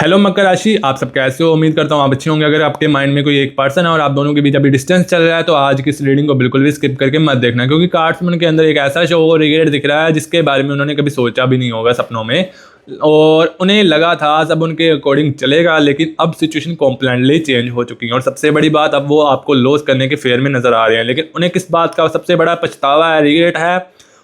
Hello मकर राशि, आप सब कैसे हो? उम्मीद करता हूँ आप अच्छे होंगे। अगर आपके माइंड में कोई एक पर्सन है और आप दोनों के बीच अभी डिस्टेंस चल रहा है तो आज की इस रीडिंग को बिल्कुल भी स्किप करके मत देखना, क्योंकि कार्ड्समैन के अंदर एक ऐसा शो और रिग्रेट दिख रहा है जिसके बारे में उन्होंने कभी सोचा भी नहीं होगा सपनों में, और उन्हें लगा था सब उनके अकॉर्डिंग चलेगा, लेकिन अब सिचुएशन कॉम्प्लीटली चेंज हो चुकी है। और सबसे बड़ी बात, अब वो आपको लॉस करने के फेयर में नजर आ रहे हैं, लेकिन उन्हें किस बात का सबसे बड़ा पछतावा है, रिग्रेट है,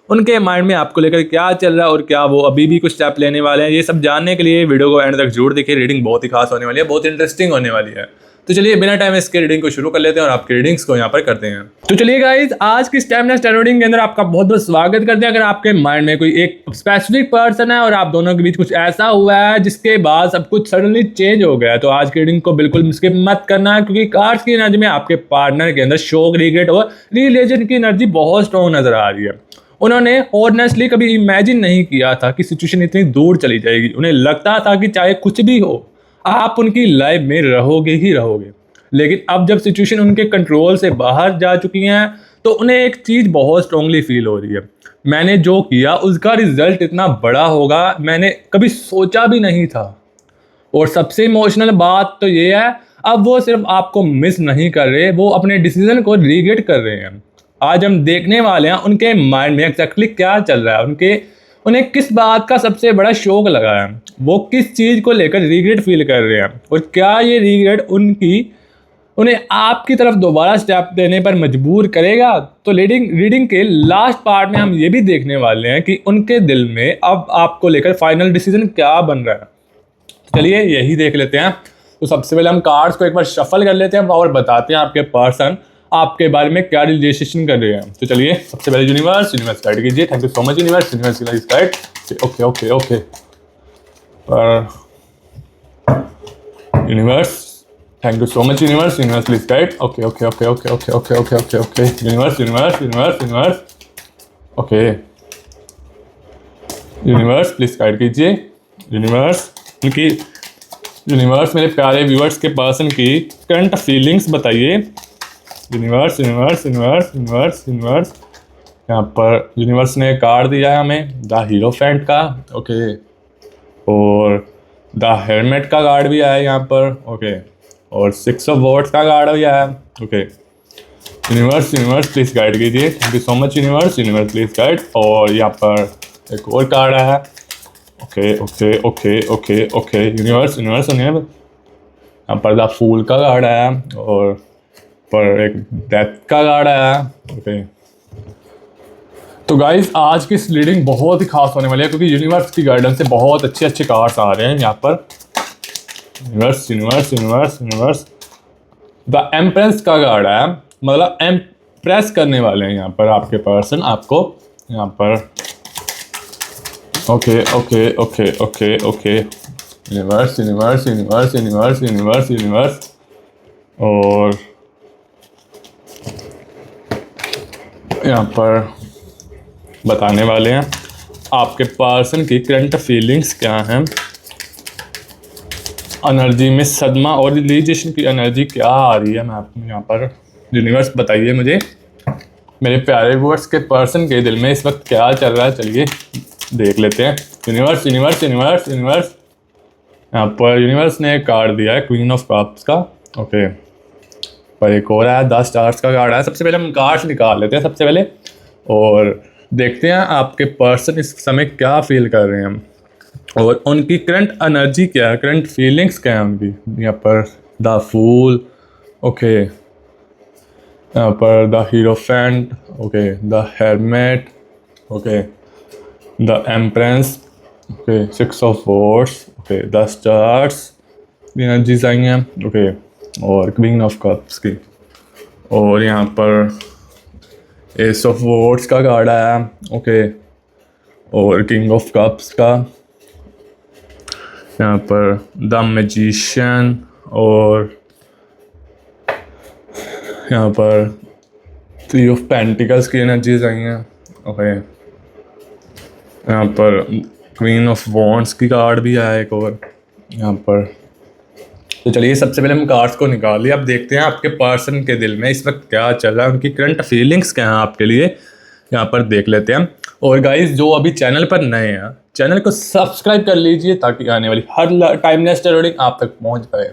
उनके माइंड में आपको लेकर क्या चल रहा है और क्या वो अभी भी कुछ स्टेप लेने वाले हैं, ये सब जानने के लिए वीडियो को एंड तक जरूर देखिए। रीडिंग बहुत ही खास होने वाली है, बहुत इंटरेस्टिंग होने वाली है। तो चलिए बिना टाइम इसके रीडिंग को शुरू कर लेते हैं और आपके रीडिंग्स को यहाँ पर करते हैं। तो चलिए गाइस, आज की स्टैमिना स्टार रीडिंग के अंदर आपका बहुत बहुत स्वागत करते हैं। अगर आपके माइंड में कोई एक स्पेसिफिक पर्सन है और आप दोनों के बीच कुछ ऐसा हुआ है जिसके बाद सब कुछ सडनली चेंज हो गया है, तो आज की रीडिंग को बिल्कुल स्किप मत करना है, क्योंकि कार्ड्स की एनर्जी में आपके पार्टनर के अंदर शोक, रिग्रेट और रिलेशन की एनर्जी बहुत स्ट्रॉन्ग नजर आ रही है। उन्होंने ऑनेस्टली कभी इमेजिन नहीं किया था कि सिचुएशन इतनी दूर चली जाएगी। उन्हें लगता था कि चाहे कुछ भी हो आप उनकी लाइफ में रहोगे ही रहोगे, लेकिन अब जब सिचुएशन उनके कंट्रोल से बाहर जा चुकी है तो उन्हें एक चीज़ बहुत स्ट्रांगली फील हो रही है। मैंने जो किया उसका रिजल्ट इतना बड़ा होगा मैंने कभी सोचा भी नहीं था। और सबसे इमोशनल बात तो ये है, अब वो सिर्फ आपको मिस नहीं कर रहे, वो अपने डिसीजन को रिग्रेट कर रहे हैं। आज हम देखने वाले हैं उनके माइंड में एग्जैक्टली क्या चल रहा है, उन्हें किस बात का सबसे बड़ा शौक लगा है, वो किस चीज़ को लेकर रिग्रेट फील कर रहे हैं, और क्या ये रिग्रेट उन्हें आपकी तरफ दोबारा स्टेप देने पर मजबूर करेगा। तो रीडिंग के लास्ट पार्ट में हम ये भी देखने वाले हैं कि उनके दिल में अब आपको लेकर फाइनल डिसीजन क्या बन रहा है। चलिए यही देख लेते हैं। तो सबसे पहले हम कार्ड्स को एक बार शफल कर लेते हैं और बताते हैं आपके पर्सन आपके बारे में क्या रिलेशन कर रहे हैं। तो चलिए सबसे पहले यूनिवर्स गाइड कीजिए। Thank you so much universe guide. Okay okay okay universe, thank you so much universe please guide. Okay okay okay okay okay okay okay okay okay universe okay universe please guide कीजिए। Universe मेरे प्यारे viewers के person की current feelings बताइए। Universe यहाँ पर universe ने card दिया है हमें द हीरोफेंट का, ओके, और द हेरमेट का कार्ड भी आया है यहाँ पर, ओके, और 6 ऑफ वॉर्ड्स का कार्ड भी आया है, ओके। यूनिवर्स प्लीज गाइड कीजिए। Thank you so much universe please guide. और यहाँ पर एक और कार्ड आया है, okay okay okay okay okay universe यहाँ पर द फूल का कार्ड आया, और पर एक डेथ का कार्ड आया, ओके। तो गाइस, आज की इस रीडिंग बहुत ही खास होने वाली है, क्योंकि यूनिवर्स की गाइडेंस से बहुत अच्छे कार्ड्स आ रहे हैं यहाँ पर। यूनिवर्स द एम्प्रेस का कार्ड है, मतलब एम्प्रेस करने वाले हैं यहाँ पर आपके पर्सन आपको यहाँ पर, okay okay okay okay okay universe और यहाँ पर बताने वाले हैं आपके पर्सन की करंट फीलिंग्स क्या हैं, एनर्जी में सदमा और रिलीजेशन की एनर्जी क्या आ रही है। मैं आपको यहाँ पर यूनिवर्स बताइए मुझे, मेरे प्यारे व्यूअर्स के पर्सन के दिल में इस वक्त क्या चल रहा है, चलिए देख लेते हैं। यूनिवर्स यहाँ पर यूनिवर्स ने कार्ड दिया है क्वीन ऑफ कप्स का, ओके, पर एक और है 10 स्टार्स का कार्ड है। सबसे पहले हम कार्ड्स निकाल लेते हैं सबसे पहले और देखते हैं आपके पर्सन इस समय क्या फील कर रहे हैं और उनकी करंट एनर्जी क्या है, करंट फीलिंग्स क्या है उनकी। यहाँ पर द फूल, ओके, यहाँ पर the hierophant, okay, the hermit, okay, the empress, okay, 6 of swords, okay, the stars energies आई हैं, ओके, और क्वीन ऑफ कप्स की, और यहाँ पर एस ऑफ वॉर्ड्स का कार्ड आया, ओके, और किंग ऑफ कप्स का, यहाँ पर द मैजिशियन, और यहाँ पर 3 ऑफ पेंटिकल्स की एनर्जीज आई हैं, ओके, यहाँ पर क्वीन ऑफ वॉन्ड्स की कार्ड भी आया एक और यहाँ पर। तो चलिए सबसे पहले हम कार्ड्स को निकाल लिया, अब देखते हैं आपके पर्सन के दिल में इस वक्त क्या चल रहा है, उनकी करंट फीलिंग्स क्या हैं आपके लिए, यहाँ पर देख लेते हैं। और गाइस, जो अभी चैनल पर नए हैं चैनल को सब्सक्राइब कर लीजिए ताकि आने वाली हर टाइमलेस रीडिंग आप तक पहुंच पाए।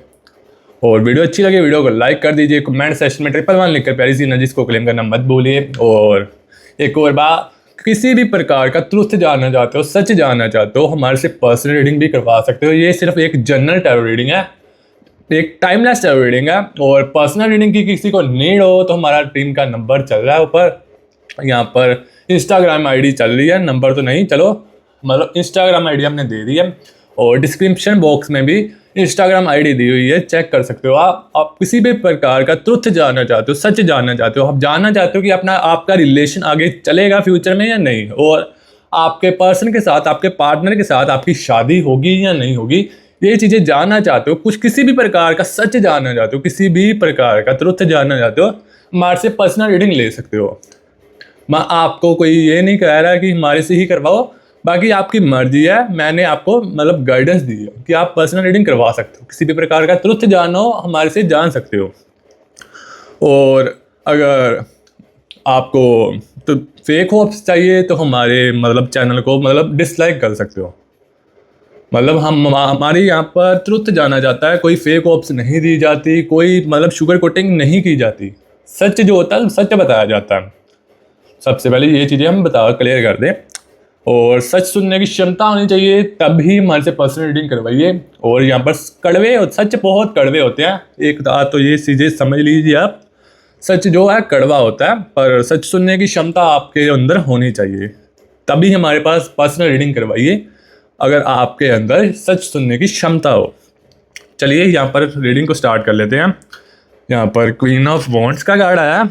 और वीडियो अच्छी लगे वीडियो को लाइक कर दीजिए, कमेंट सेक्शन में 111 लिखकर प्यारी सी एनर्जीज को क्लेम करना मत भूलिए। और एक और बात, किसी भी प्रकार का ट्रुथ जानना चाहते हो, सच जानना चाहते हो, हमारे से पर्सनल रीडिंग भी करवा सकते हो। ये सिर्फ एक जनरल टैरो रीडिंग है, एक टाइमलेस टैरो रीडिंग है। और पर्सनल रीडिंग की किसी को नीड हो तो हमारा टीम का नंबर चल रहा है ऊपर, यहाँ पर इंस्टाग्राम आईडी चल रही है, नंबर तो नहीं, चलो मतलब इंस्टाग्राम आईडी हमने दे दी है। और डिस्क्रिप्शन बॉक्स में भी इंस्टाग्राम आईडी दी हुई है, चेक कर सकते हो। आप किसी भी प्रकार का ट्रुथ जानना चाहते हो, सच जानना चाहते हो, आप जानना चाहते हो कि आपका रिलेशन आगे चलेगा फ्यूचर में या नहीं, और आपके पर्सन के साथ, आपके पार्टनर के साथ आपकी शादी होगी या नहीं होगी, ये चीज़ें जानना चाहते हो, कुछ किसी भी प्रकार का सच जानना चाहते हो, किसी भी प्रकार का ट्रुथ जानना चाहते हो, हमारे से पर्सनल रीडिंग ले सकते हो। मैं आपको कोई ये नहीं कह रहा कि हमारे से ही करवाओ, बाकी आपकी मर्जी है। मैंने आपको मतलब गाइडेंस दी है कि आप पर्सनल रीडिंग करवा सकते हो, किसी भी प्रकार का ट्रुथ जानना हो हमारे से जान सकते हो। और अगर आपको तो फेक होप्स चाहिए तो हमारे मतलब चैनल को मतलब डिसलाइक कर सकते हो। मतलब हमारे यहाँ पर ट्रुथ जाना जाता है, कोई फेक होप्स नहीं दी जाती, कोई मतलब शुगर कोटिंग नहीं की जाती, सच जो होता है सच बताया जाता है। सबसे पहले ये चीज़ें हम क्लियर कर दें। और सच सुनने की क्षमता होनी चाहिए, तभी हमारे से पर्सनल रीडिंग करवाइए। और यहाँ पर सच बहुत कड़वे होते हैं, एक बात तो ये चीज़ें समझ लीजिए आप, सच जो है कड़वा होता है, पर सच सुनने की क्षमता आपके अंदर होनी चाहिए, तभी हमारे पास पर्सनल रीडिंग करवाइए, अगर आपके अंदर सच सुनने की क्षमता हो। चलिए यहाँ पर रीडिंग को स्टार्ट कर लेते हैं। यहाँ पर क्वीन ऑफ वॉन्ड्स का कार्ड आया,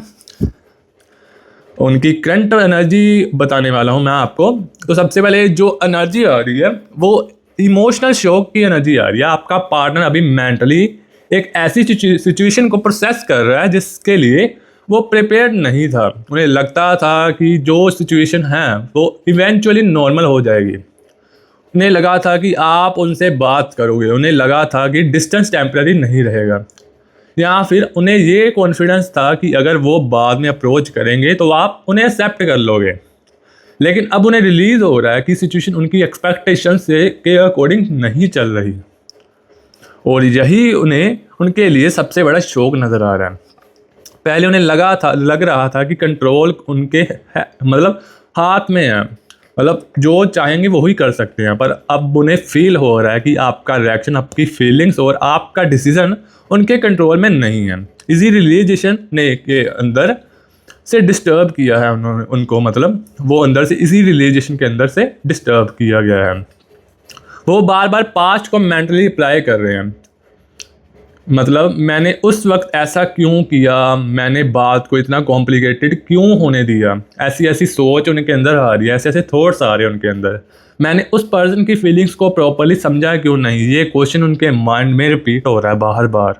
उनकी करंट एनर्जी बताने वाला हूँ मैं आपको। तो सबसे पहले जो एनर्जी आ रही है वो इमोशनल शॉक की एनर्जी आ रही है। आपका पार्टनर अभी मेंटली एक ऐसी सिचुएशन को प्रोसेस कर रहा है जिसके लिए वो प्रिपेयर्ड नहीं था। उन्हें लगता था कि जो सिचुएशन है वो इवेंचुअली नॉर्मल हो जाएगी, उन्हें लगा था कि आप उनसे बात करोगे, उन्हें लगा था कि डिस्टेंस टेम्पररी नहीं रहेगा, या फिर उन्हें ये कॉन्फिडेंस था कि अगर वो बाद में अप्रोच करेंगे तो आप उन्हें एक्सेप्ट कर लोगे। लेकिन अब उन्हें रिलीज़ हो रहा है कि सिचुएशन उनकी एक्सपेक्टेशन से के अकॉर्डिंग नहीं चल रही, और यही उन्हें उनके लिए सबसे बड़ा शौक नज़र आ रहा है। पहले उन्हें लग रहा था कि कंट्रोल उनके मतलब हाथ में है, मतलब जो चाहेंगे वो ही कर सकते हैं, पर अब उन्हें फील हो रहा है कि आपका रिएक्शन, आपकी फीलिंग्स और आपका डिसीजन उनके कंट्रोल में नहीं है। इसी रियलाइजेशन ने के अंदर से डिस्टर्ब किया है उनको, मतलब वो अंदर से इसी रियलाइजेशन के अंदर से डिस्टर्ब किया गया है। वो बार बार पास्ट को मेंटली अप्लाई कर रहे हैं, मतलब मैंने उस वक्त ऐसा क्यों किया, मैंने बात को इतना कॉम्प्लिकेटेड क्यों होने दिया, ऐसी ऐसी सोच उनके अंदर आ रही है, ऐसे ऐसे थॉट्स आ रहे हैं उनके अंदर। मैंने उस पर्सन की फीलिंग्स को प्रॉपर्ली समझा क्यों नहीं, ये क्वेश्चन उनके माइंड में रिपीट हो रहा है बार बार।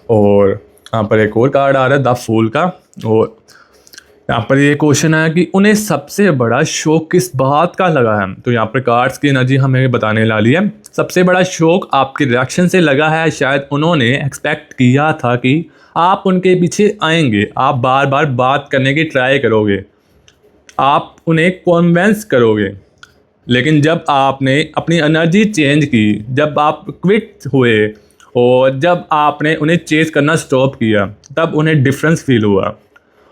और यहाँ पर एक और कार्ड आ रहा है द फूल का, और यहाँ पर ये क्वेश्चन है कि उन्हें सबसे बड़ा शौक किस बात का लगा है। तो यहाँ पर कार्ड्स की एनर्जी हमें बताने वाली है। सबसे बड़ा शौक आपके रिएक्शन से लगा है, शायद उन्होंने एक्सपेक्ट किया था कि आप उनके पीछे आएंगे, आप बार बार बात करने की ट्राई करोगे, आप उन्हें कन्विंस करोगे, लेकिन जब आपने अपनी एनर्जी चेंज की, जब आप क्विट हुए और जब आपने उन्हें चेज करना स्टॉप किया, तब उन्हें डिफरेंस फील हुआ,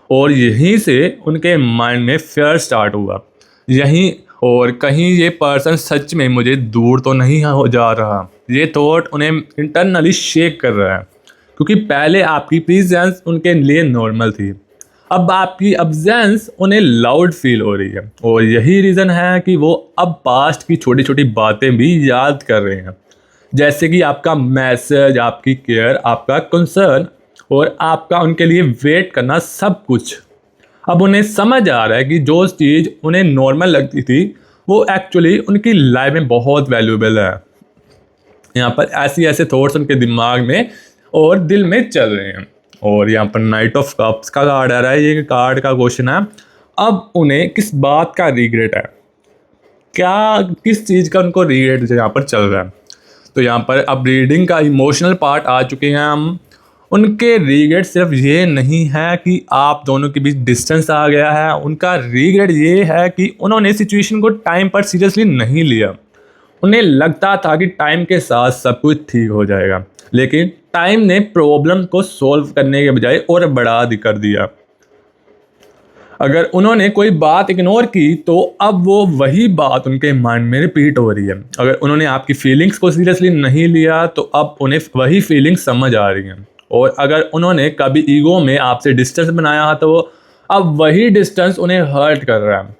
और यहीं से उनके माइंड में फियर स्टार्ट हुआ, यहीं और कहीं ये पर्सन सच में मुझे दूर तो नहीं हो जा रहा, ये थॉट उन्हें इंटरनली शेक कर रहा है, क्योंकि पहले आपकी प्रेजेंस उनके लिए नॉर्मल थी, अब आपकी अब्सेंस उन्हें लाउड फील हो रही है। और यही रीज़न है कि वो अब पास्ट की छोटी छोटी बातें भी याद कर रहे हैं, जैसे कि आपका मैसेज, आपकी केयर, आपका कंसर्न और आपका उनके लिए वेट करना, सब कुछ। अब उन्हें समझ आ रहा है कि जो चीज़ उन्हें नॉर्मल लगती थी वो एक्चुअली उनकी लाइफ में बहुत वैल्यूएबल है। यहाँ पर ऐसे थॉट्स उनके दिमाग में और दिल में चल रहे हैं। और यहाँ पर नाइट ऑफ कप्स का कार्ड आ रहा है, ये कार्ड का क्वेश्चन है, अब उन्हें किस बात का रिग्रेट है, क्या किस चीज़ का उनको रिग्रेट यहाँ पर चल रहा है। तो यहाँ पर अब रीडिंग का इमोशनल पार्ट आ चुके हैं हम, उनके रिग्रेट सिर्फ ये नहीं है कि आप दोनों के बीच डिस्टेंस आ गया है, उनका रिग्रेट ये है कि उन्होंने सिचुएशन को टाइम पर सीरियसली नहीं लिया। उन्हें लगता था कि टाइम के साथ सब कुछ ठीक हो जाएगा, लेकिन टाइम ने प्रॉब्लम को सॉल्व करने के बजाय और बढ़ा कर दिया। अगर उन्होंने कोई बात इग्नोर की तो अब वो वही बात उनके माइंड में रिपीट हो रही है। अगर उन्होंने आपकी फीलिंग्स को सीरियसली नहीं लिया तो अब उन्हें वही फीलिंग्स समझ आ रही हैं। और अगर उन्होंने कभी ईगो में आपसे डिस्टेंस बनाया तो अब वही डिस्टेंस उन्हें हर्ट कर रहा है।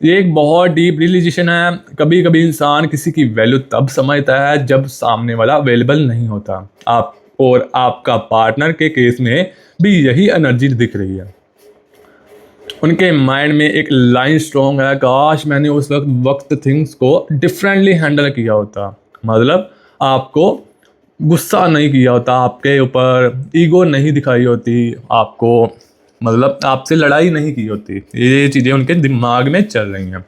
ये एक बहुत डीप रियलाइजेशन है। कभी कभी इंसान किसी की वैल्यू तब समझता है जब सामने वाला अवेलेबल नहीं होता। आप और आपका पार्टनर के केस में भी यही एनर्जी दिख रही है। उनके माइंड में एक लाइन स्ट्रॉन्ग है, काश मैंने उस वक्त थिंग्स को डिफरेंटली हैंडल किया होता। मतलब आपको गुस्सा नहीं किया होता, आपके ऊपर ईगो नहीं दिखाई होती, आपको मतलब आपसे लड़ाई नहीं की होती। ये चीज़ें उनके दिमाग में चल रही हैं,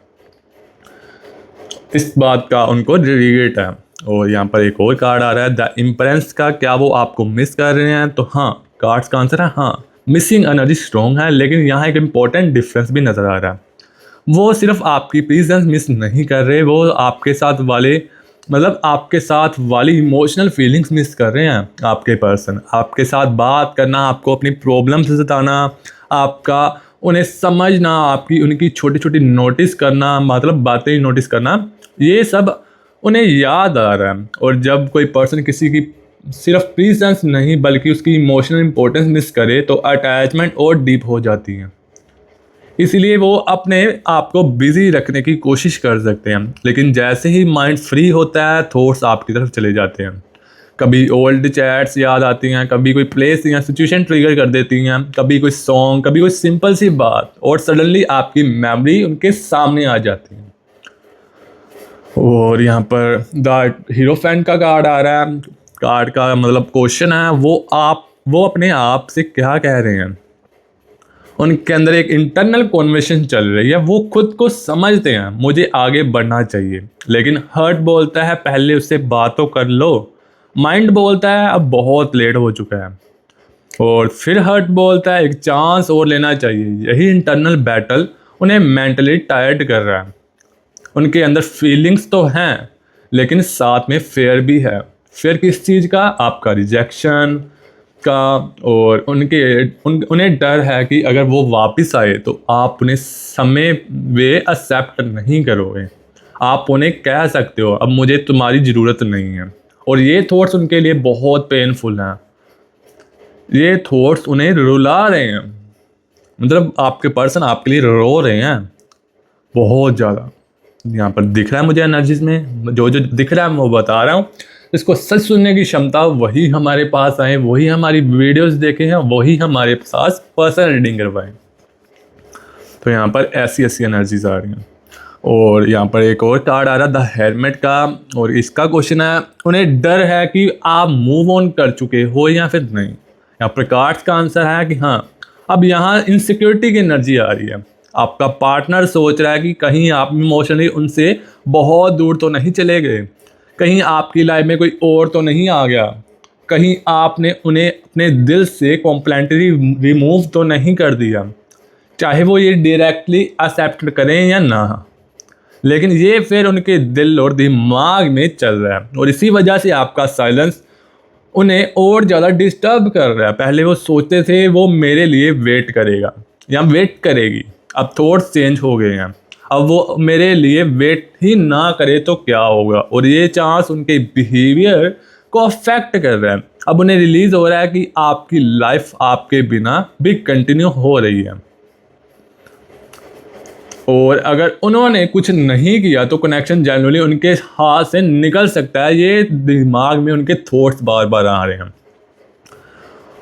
इस बात का उनको रिग्रेट है। और यहाँ पर एक और कार्ड आ रहा है द इम्प्रेस का। क्या वो आपको मिस कर रहे हैं? तो हाँ, कार्ड्स का आंसर है हाँ। मिसिंग एनर्जी स्ट्रॉन्ग है, लेकिन यहाँ एक इम्पॉर्टेंट डिफरेंस भी नज़र आ रहा है। वो सिर्फ आपकी प्रेजेंस मिस नहीं कर रहे, वो आपके साथ वाले मतलब आपके साथ वाली इमोशनल फीलिंग्स मिस कर रहे हैं। आपके पर्सन आपके साथ बात करना, आपको अपनी प्रॉब्लम्स बताना, आपका उन्हें समझना, आपकी उनकी छोटी छोटी नोटिस करना, मतलब बातें नोटिस करना, ये सब उन्हें याद आ रहा है। और जब कोई पर्सन किसी की सिर्फ प्रेजेंस नहीं बल्कि उसकी इमोशनल इंपॉर्टेंस मिस करे तो अटैचमेंट और डीप हो जाती है। इसलिए वो अपने आप को बिजी रखने की कोशिश कर सकते हैं, लेकिन जैसे ही माइंड फ्री होता है थॉट्स आपकी तरफ चले जाते हैं। कभी ओल्ड चैट्स याद आती हैं, कभी कोई प्लेस या सिचुएशन ट्रिगर कर देती हैं, कभी कोई सॉन्ग, कभी कोई सिंपल सी बात, और सडनली आपकी मेमोरी उनके सामने आ जाती है। और यहाँ पर द हीरोफेंट का कार्ड आ रहा है। कार्ड का मतलब क्वेश्चन है वो अपने आप से क्या कह रहे हैं। उनके अंदर एक इंटरनल कॉन्वर्सेशन चल रही है। वो खुद को समझते हैं मुझे आगे बढ़ना चाहिए, लेकिन हर्ट बोलता है पहले उससे बात तो कर लो। माइंड बोलता है अब बहुत लेट हो चुका है। और फिर हर्ट बोलता है एक चांस और लेना चाहिए। यही इंटरनल बैटल उन्हें मेंटली टायर्ड कर रहा है। उनके अंदर फीलिंग्स तो हैं, लेकिन साथ में फेयर भी है। फेयर किस चीज़ का? आपका रिजेक्शन का। और उन्हें डर है कि अगर वो वापस आए तो आप उन्हें समय वे एक्सेप्ट नहीं करोगे। आप उन्हें कह सकते हो अब मुझे तुम्हारी ज़रूरत नहीं है। और ये थॉट्स उनके लिए बहुत पेनफुल हैं। ये थॉट्स उन्हें रुला रहे हैं, मतलब आपके पर्सन आपके लिए रो रहे हैं बहुत ज़्यादा। यहाँ पर दिख रहा है मुझे एनर्जीज में, जो जो दिख रहा है मैं वो बता रहा हूँ। इसको सच सुनने की क्षमता वही हमारे पास आए, वही हमारी वीडियोस देखे हैं, वही हमारे पास पर्सनल रीडिंग करवाएं। तो यहाँ पर ऐसी ऐसी एनर्जीज आ रही हैं। और यहाँ पर एक और कार्ड आ रहा है द हेरमिट का। और इसका क्वेश्चन है उन्हें डर है कि आप मूव ऑन कर चुके हो या फिर नहीं। यहाँ पर कार्ड्स का आंसर है कि हाँ, अब यहाँ इनसिक्योरिटी की एनर्जी आ रही है। आपका पार्टनर सोच रहा है कि कहीं आप इमोशनली उनसे बहुत दूर तो नहीं चले गए, कहीं आपकी लाइफ में कोई और तो नहीं आ गया, कहीं आपने उन्हें अपने दिल से कॉम्प्लेंटली रिमूव तो नहीं कर दिया, चाहे वो ये डायरेक्टली एक्सेप्ट करें या ना। लेकिन ये फिर उनके दिल और दिमाग में चल रहा है, और इसी वजह से आपका साइलेंस उन्हें और ज़्यादा डिस्टर्ब कर रहा है। पहले वो सोचते थे वो मेरे लिए वेट करेगा या वेट करेगी, अब थॉट्स चेंज हो गए हैं। अब वो मेरे लिए वेट ही ना करे तो क्या होगा, और ये चांस उनके बिहेवियर को अफेक्ट कर रहा है। अब उन्हें रिलीज हो रहा है कि आपकी लाइफ आपके बिना भी कंटिन्यू हो रही है, और अगर उन्होंने कुछ नहीं किया तो कनेक्शन जनरली उनके हाथ से निकल सकता है। ये दिमाग में उनके थॉट्स बार बार आ रहे हैं,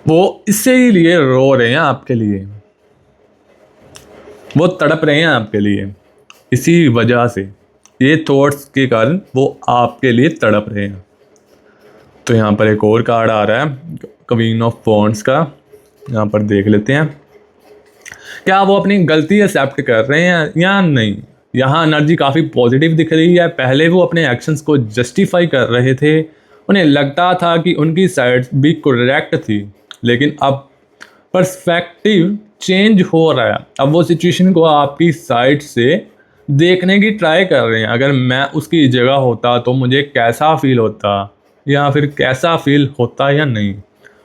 वो इसी लिए रो रहे हैं आपके लिए, वो तड़प रहे हैं आपके लिए। इसी वजह से ये थॉट्स के कारण वो आपके लिए तड़प रहे हैं। तो यहाँ पर एक और कार्ड आ रहा है क्वीन ऑफ वॉन्ड्स का। यहाँ पर देख लेते हैं क्या वो अपनी गलती एक्सेप्ट कर रहे हैं या नहीं। यहाँ एनर्जी काफ़ी पॉजिटिव दिख रही है। पहले वो अपने एक्शंस को जस्टिफाई कर रहे थे, उन्हें लगता था कि उनकी साइड भी करेक्ट थी, लेकिन अब पर्सपेक्टिव चेंज हो रहा है। अब वो सिचुएशन को आपकी साइड से देखने की ट्राई कर रहे हैं। अगर मैं उसकी जगह होता तो मुझे कैसा फील होता, या फिर कैसा फील होता या नहीं।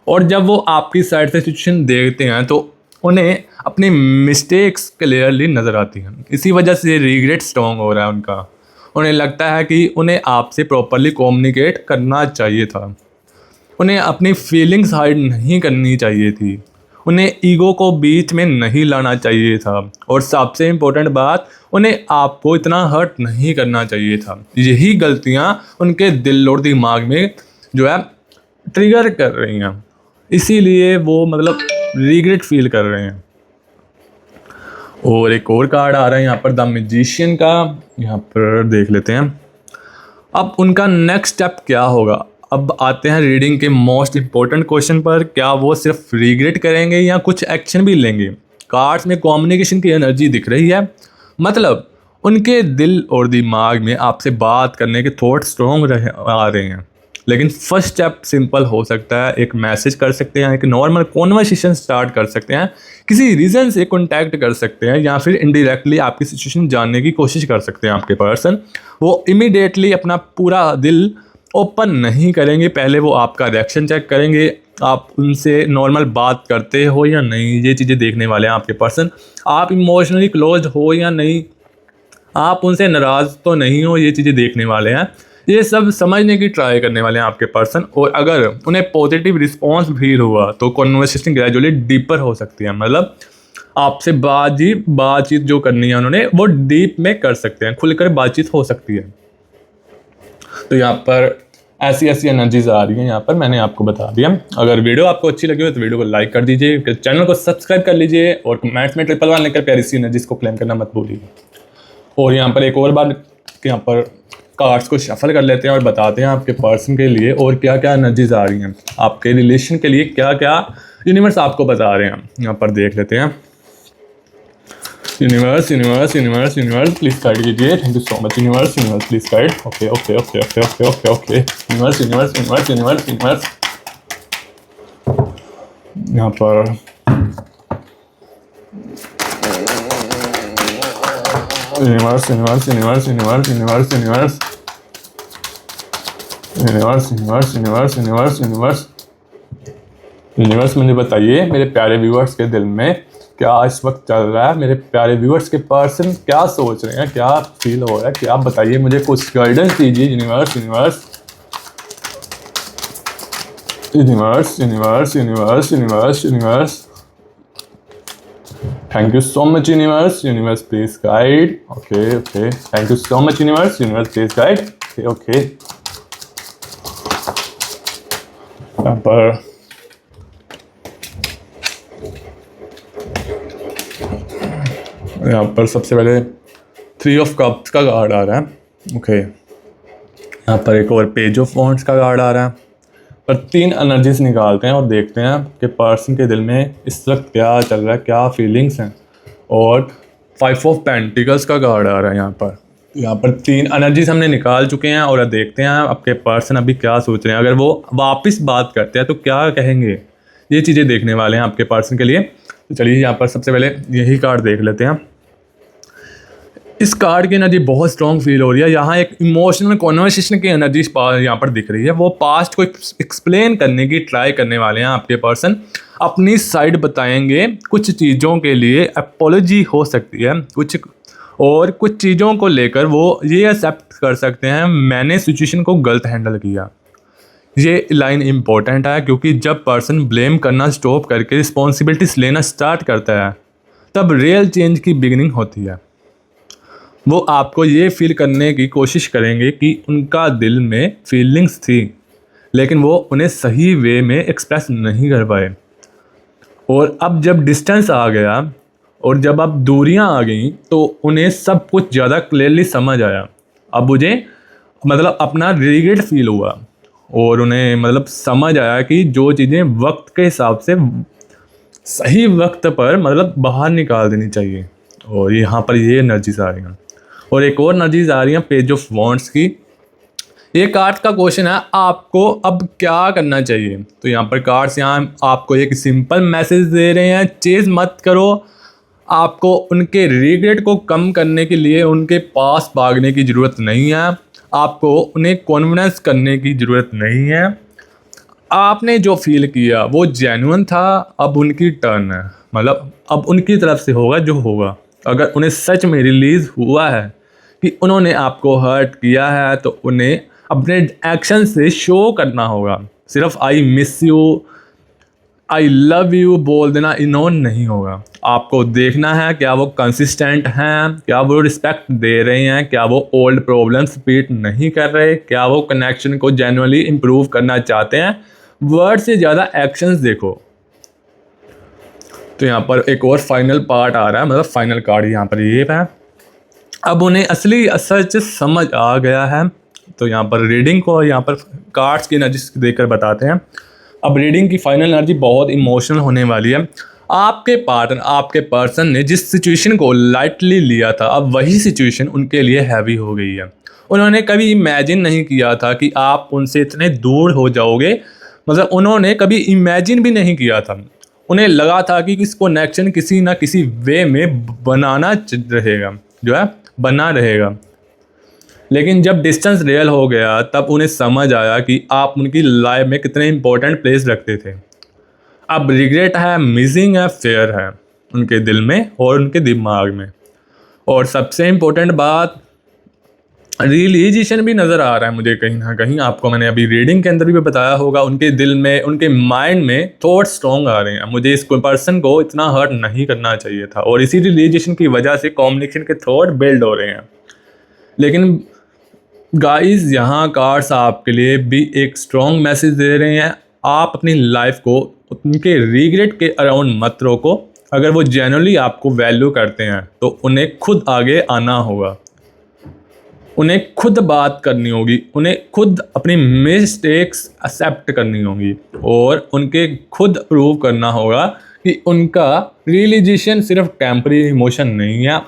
और जब वो आपकी साइड से सिचुएशन देखते हैं तो उन्हें अपनी मिस्टेक्स क्लियरली नज़र आती हैं। इसी वजह से रिग्रेट स्ट्रॉन्ग हो रहा है उनका। उन्हें लगता है कि उन्हें आपसे प्रॉपरली कम्युनिकेट करना चाहिए था, उन्हें अपनी फीलिंग्स हाइड नहीं करनी चाहिए थी, उन्हें ईगो को बीच में नहीं लाना चाहिए था, और सबसे इम्पोर्टेंट बात, उन्हें आपको इतना हर्ट नहीं करना चाहिए था। यही गलतियाँ उनके दिल और दिमाग में जो है ट्रिगर कर रही हैं, इसीलिए वो मतलब रिग्रेट फील कर रहे हैं। और एक और कार्ड आ रहा है यहाँ पर, द मैजिशियन का। यहाँ पर देख लेते हैं अब उनका नेक्स्ट स्टेप क्या होगा। अब आते हैं रीडिंग के मोस्ट इम्पोर्टेंट क्वेश्चन पर, क्या वो सिर्फ रिग्रेट करेंगे या कुछ एक्शन भी लेंगे। कार्ड्स में कम्युनिकेशन की एनर्जी दिख रही है, मतलब उनके दिल और दिमाग में आपसे बात करने के थॉट स्ट्रॉन्ग आ रहे हैं। लेकिन फर्स्ट स्टेप सिंपल हो सकता है, एक मैसेज कर सकते हैं, एक नॉर्मल कॉन्वर्सेशन स्टार्ट कर सकते हैं, किसी रीज़न से कॉन्टैक्ट कर सकते हैं, या फिर इनडायरेक्टली आपकी सिचुएशन जानने की कोशिश कर सकते हैं। आपके पर्सन वो इमीडिएटली अपना पूरा दिल ओपन नहीं करेंगे, पहले वो आपका रिएक्शन चेक करेंगे, आप उनसे नॉर्मल बात करते हो या नहीं, ये चीज़ें देखने वाले हैं आपके पर्सन। आप इमोशनली क्लोज हो या नहीं, आप उनसे नाराज़ तो नहीं हो, ये चीज़ें देखने वाले हैं। ये सब समझने की ट्राई करने वाले हैं आपके पर्सन। और अगर उन्हें पॉजिटिव रिस्पॉन्स भी हुआ तो कॉन्वर्सेशन ग्रेजुअली डीपर हो सकती है, मतलब आपसे बातचीत जो करनी है उन्होंने वो डीप में कर सकते हैं, खुलकर बातचीत हो सकती है। तो यहाँ पर ऐसी एनर्जीज आ रही हैं, यहाँ पर मैंने आपको बता दिया। अगर वीडियो आपको अच्छी लगी हो तो वीडियो को लाइक कर दीजिए, चैनल को सब्सक्राइब कर लीजिए, और कमेंट्स में 111 लेकर प्यारी सी एनर्जीज को क्लेम करना मत भूलिए। और यहाँ पर एक और बार यहाँ पर कार्ड्स को शफल कर लेते हैं और बताते हैं आपके पर्सन के लिए और क्या क्या एनर्जीज आ रही हैं, आपके रिलेशन के लिए क्या क्या यूनिवर्स आपको बता रहे हैं। यहाँ पर देख लेते हैं। Universe universe universe universe please guide कीजिए। Thank you so much universe. Universe please guide. Okay okay okay okay okay okay okay universe universe universe universe universe. यहाँ पर universe universe universe universe universe universe universe universe universe universe universe universe मुझे बताइए मेरे प्यारे viewers के दिल में क्या इस वक्त चल रहा है, मेरे प्यारे व्यूअर्स के पर्सन क्या सोच रहे हैं, क्या फील हो रहा है, क्या बताइए, मुझे कुछ गाइडेंस दीजिए। Universe universe universe universe universe universe universe. Thank you so much universe. Universe please guide. Okay okay thank you so much universe. Universe please guide. Okay okay. यहाँ पर सबसे पहले 3 ऑफ कप्स का कार्ड आ रहा है। Okay यहाँ पर एक और पेज ऑफ वॉन्ड्स का कार्ड आ रहा है। पर 3 एनर्जीज निकालते हैं और देखते हैं कि पर्सन के दिल में इस वक्त क्या चल रहा है, क्या फीलिंग्स हैं। और 5 ऑफ पेंटिकल्स का कार्ड आ रहा है। यहाँ पर 3 एनर्जीज हमने निकाल चुके हैं और देखते हैं आपके पर्सन अभी क्या सोच रहे हैं। अगर वो वापस बात करते हैं तो क्या कहेंगे, ये चीज़ें देखने वाले हैं आपके पर्सन के लिए। तो चलिए यहाँ पर सबसे पहले यही कार्ड देख लेते हैं। इस कार्ड की एनर्जी बहुत स्ट्रॉन्ग फील हो रही है। यहाँ एक इमोशनल कॉन्वर्सेशन की एनर्जी यहाँ पर दिख रही है। वो पास्ट को एक्सप्लेन करने की ट्राई करने वाले हैं आपके पर्सन, अपनी साइड बताएंगे। कुछ चीज़ों के लिए अपोलॉजी हो सकती है, कुछ चीज़ों को लेकर वो ये एक्सेप्ट कर सकते हैं मैंने सिचुएशन को गलत हैंडल किया। ये लाइन इम्पोर्टेंट है क्योंकि जब पर्सन ब्लेम करना स्टॉप करके रिस्पॉन्सिबिलिटीज लेना स्टार्ट करता है तब रियल चेंज की बिगिनिंग होती है। वो आपको ये फील करने की कोशिश करेंगे कि उनका दिल में फीलिंग्स थी लेकिन वो उन्हें सही वे में एक्सप्रेस नहीं कर पाए। और अब जब डिस्टेंस आ गया और जब अब दूरियां आ गई तो उन्हें सब कुछ ज़्यादा क्लियरली समझ आया। अब मुझे मतलब अपना रिग्रेट फील हुआ और उन्हें मतलब समझ आया कि जो चीज़ें वक्त के हिसाब से सही वक्त पर मतलब बाहर निकाल देनी चाहिए। और यहाँ पर ये एनर्जीज आ रही हैं। और एक और एनर्जीज आ रही हैं पेज ऑफ वॉन्ड्स की। ये कार्ड का क्वेश्चन है, आपको अब क्या करना चाहिए। तो यहाँ पर कार्ड्स यहाँ आपको एक सिंपल मैसेज दे रहे हैं, चेज मत करो। आपको उनके रिग्रेट को कम करने के लिए उनके पास भागने की ज़रूरत नहीं है, आपको उन्हें कॉन्फिडेंस करने की ज़रूरत नहीं है। आपने जो फील किया वो जेन्युइन था, अब उनकी टर्न है, मतलब अब उनकी तरफ से होगा जो होगा। अगर उन्हें सच में रिलीज़ हुआ है कि उन्होंने आपको हर्ट किया है तो उन्हें अपने एक्शन से शो करना होगा। सिर्फ I miss you, I love you बोल देना इग्नोर नहीं होगा। आपको देखना है क्या वो कंसिस्टेंट हैं, क्या वो रिस्पेक्ट दे रहे हैं, क्या वो ओल्ड प्रॉब्लम्स रिपीट नहीं कर रहे, क्या वो कनेक्शन को जेन्युइनली इम्प्रूव करना चाहते हैं। वर्ड से ज़्यादा एक्शंस देखो। तो यहाँ पर एक और फाइनल पार्ट आ रहा है, मतलब फाइनल कार्ड यहाँ पर ये है। अब उन्हें असली सच समझ आ गया है। तो यहाँ पर रीडिंग को यहाँ पर कार्ड्स की एनर्जी देकर बताते हैं। अब रीडिंग की फाइनल एनर्जी बहुत इमोशनल होने वाली है। आपके पार्टनर, आपके पर्सन ने जिस सिचुएशन को लाइटली लिया था, अब वही सिचुएशन उनके लिए हैवी हो गई है। उन्होंने कभी इमेजिन नहीं किया था कि आप उनसे इतने दूर हो जाओगे, मतलब उन्होंने कभी इमेजिन भी नहीं किया था। उन्हें लगा था कि इस कनेक्शन किसी ना किसी वे में बनाना रहेगा, जो है बना रहेगा। लेकिन जब डिस्टेंस रियल हो गया तब उन्हें समझ आया कि आप उनकी लाइफ में कितने इंपॉर्टेंट प्लेस रखते थे। अब रिग्रेट है, मिसिंग है, फेयर है उनके दिल में और उनके दिमाग में। और सबसे इम्पोर्टेंट बात, रियलाइजेशन भी नज़र आ रहा है मुझे कहीं ना कहीं। आपको मैंने अभी रीडिंग के अंदर भी बताया होगा, उनके दिल में, उनके माइंड में थॉट स्ट्रॉन्ग आ रहे हैं। मुझे इस पर्सन को इतना हर्ट नहीं करना चाहिए था, और इसी रियलाइजेशन की वजह से कम्युनिकेशन के थॉट बिल्ड हो रहे हैं। लेकिन गाइस, यहाँ कार्ड्स आपके लिए भी एक स्ट्रॉन्ग मैसेज दे रहे हैं। आप अपनी लाइफ को उनके रिग्रेट के अराउंड मत रोको। अगर वो जेन्युइनली आपको वैल्यू करते हैं तो उन्हें खुद आगे आना होगा, उन्हें खुद बात करनी होगी, उन्हें खुद अपनी मिस्टेक्स एक्सेप्ट करनी होगी, और उनके खुद प्रूव करना होगा कि उनका रियलाइजेशन सिर्फ टेम्परेरी इमोशन नहीं है।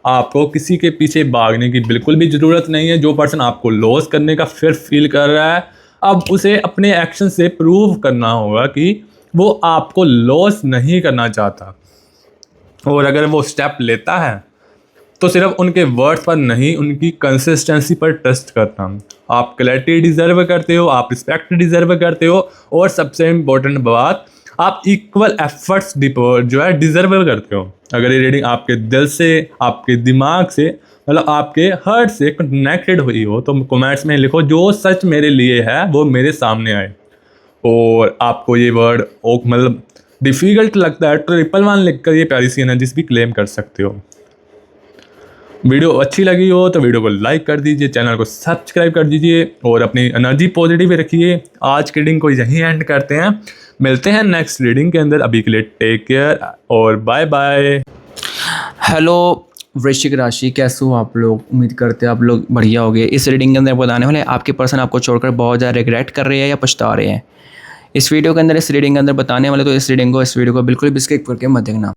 आपको किसी के पीछे भागने की बिल्कुल भी ज़रूरत नहीं है। जो पर्सन आपको लॉस करने का फिर फील कर रहा है, अब उसे अपने एक्शन से प्रूव करना होगा कि वो आपको लॉस नहीं करना चाहता। और अगर वो स्टेप लेता है तो सिर्फ उनके वर्ड्स पर नहीं, उनकी कंसिस्टेंसी पर ट्रस्ट करता हूँ। आप क्लैरिटी डिज़र्व करते हो, आप रिस्पेक्ट डिज़र्व करते हो, और सबसे इम्पोर्टेंट बात, आप इक्वल एफर्ट्स जो है डिज़र्व करते हो। अगर ये रीडिंग आपके दिल से, आपके दिमाग से, मतलब आपके हार्ट से कनेक्टेड हुई हो तो कमेंट्स में लिखो जो सच मेरे लिए है वो मेरे सामने आए। और आपको ये वर्ड मतलब डिफ़िकल्ट लगता है तो 111 लिख कर ये प्यारी सी एनर्जीज भी क्लेम कर सकते हो। वीडियो अच्छी लगी हो तो वीडियो को लाइक कर दीजिए, चैनल को सब्सक्राइब कर दीजिए, और अपनी एनर्जी पॉजिटिव रखिए। आज की रीडिंग को यहीं एंड करते हैं, मिलते हैं नेक्स्ट रीडिंग के अंदर। अभी के लिए टेक केयर और बाय बाय। हेलो वृश्चिक राशि, कैसे हो आप लोग? उम्मीद करते हैं आप लोग बढ़िया होंगे। इस रीडिंग के अंदर बताने वाले आपके पर्सन आपको छोड़कर बहुत ज़्यादा रिग्रेट कर रहे हैं या पछता रहे हैं। इस वीडियो के अंदर, इस रीडिंग के अंदर बताने वाले, तो इस वीडियो को बिल्कुल भी स्किप करके मत देखना।